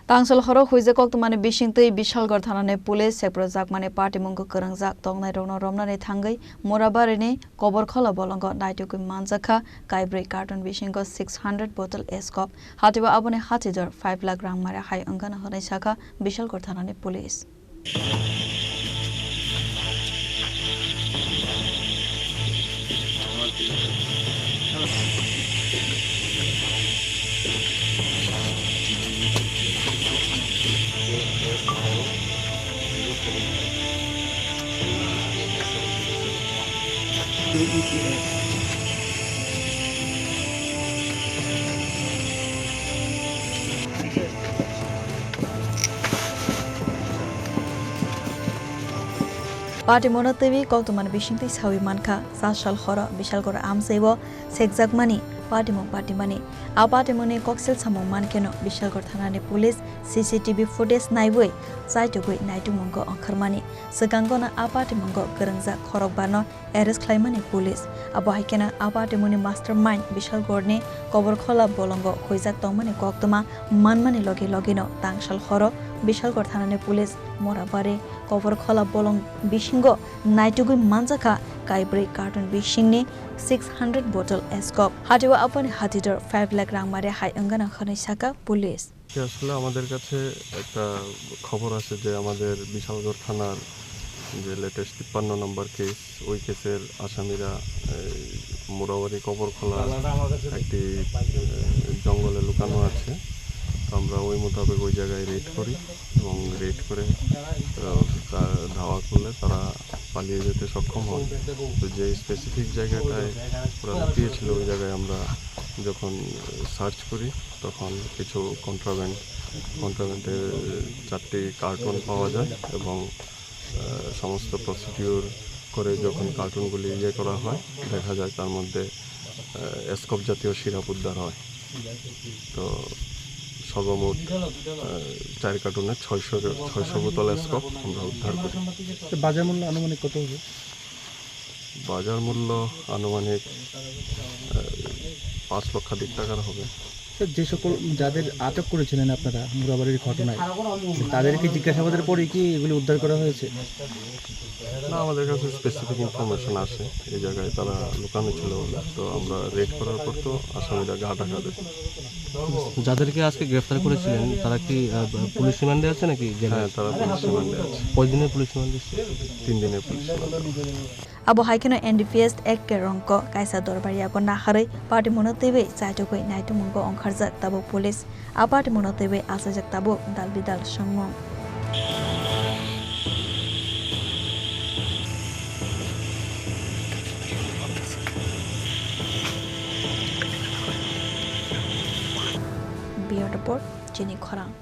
Tangsal Horo Hoijak Koktwma Bisingtwi Bishalgarh Thanani Police Sekprojakmani Patimwngo Kwrwngjak Tongnairokno Romnani Thangwi Murabari Koborkhola Bolong Naitogwi Manjakha Kaibrwi Carton Bisingo 600 bottle Eskuf Hatio Aboni Hatidor 5 lakh Rangmari Wngnai Sakha Bishalgarh Thanani Police. Patimwngo Koktwma Bisingtwi Sawi Manka Sasal Horo Bishalgarh Amsebo Sekprojakmani Patimwngo Patimwngo Koksil Samong Mankeno Bishalgarh Thanani Police CCTV footage naibui Naitogwi Manjakha Onkharmani Sekangona Patimwngo Kwrwngjak Khorang arrest khlaimani police Haikena Patimwngo mastermind Bishalgarhni Koborkhola Bolong Hoijak tongmani Koktwma manmani logino Tangsal Horo Bishalgarh Thanani Police Murabari Koborkhola Bolong Bisingo Naitogwi Manjakha Kaibrwi Carton Bisingni 600 bottle Eskuf Hatio Aboni Hatidor 5 lakh Rangmari Wngnai Sakha Police. আসলে আমাদের কাছে একটা খবর আছে যে আমাদের বিশালগড় থানার যে লেটেস্ট 53 নম্বর কেস ওই কেসের আসামিরা মুরাবারি কবরখোলা একটি জঙ্গলে লুকানো আছে। আমরা ওই মোতাবেক ওই জায়গায় রেড করি এবং রেড করে ধাওয়া করলে তারা পালিয়ে যেতে সক্ষম হয়। তো যে স্পেসিফিক জায়গাটায় ওরা লুকিয়েছিল ওই জায়গায় আমরা যখন সার্চ করি তখন কিছু কন্ট্রাব্যান্ডের 4টি কার্টন পাওয়া যায় এবং সমস্ত প্রসিডিউর করে যখন কার্টনগুলি করা হয় দেখা যায় তার মধ্যে এসকপ জাতীয় সিরাপ উদ্ধার হয়। তো সর্বমোট 4 কার্টনে 600 বোতল এসকপ আমরা উদ্ধার করি। বাজার মূল্য আনুমানিক কত হবে? বাজার মূল্য আনুমানিক 5 লক্ষাধিক টাকার হবে। যে সকল যাদের আটক করেছিলেন আপনারা মুরাবারির ঘটনায় তাদেরকে জিজ্ঞাসাবাদের পরে কি এগুলি উদ্ধার করা হয়েছে? না, আমাদের কাছে স্পেসিফিক ইনফরমেশন আসে এই জায়গায় তারা লুকানো ছিল বলে, তো আমরা রেড করার পর তো আসামিরা গা ঢাকা দেয়। যাদেরকে আজকে গ্রেফতার করেছিলেন তারা কি পুলিশ রিমান্ডে আছে নাকি? হ্যাঁ, তারা পুলিশ রিমান্ডে আছে। কয়দিনের পুলিশ রিমান্ডে? 3 দিনের পুলিশ রিমান্ডে। Haikena NDPS Ek Rongko Kaisa Dorbaria Nahari Patimwngo Naitogwi Manjakha Onkharjak Tabo Police Patimwngo Asajak Tabo Dalbidal Sangmong. Beyond the Board, Chini Khorang.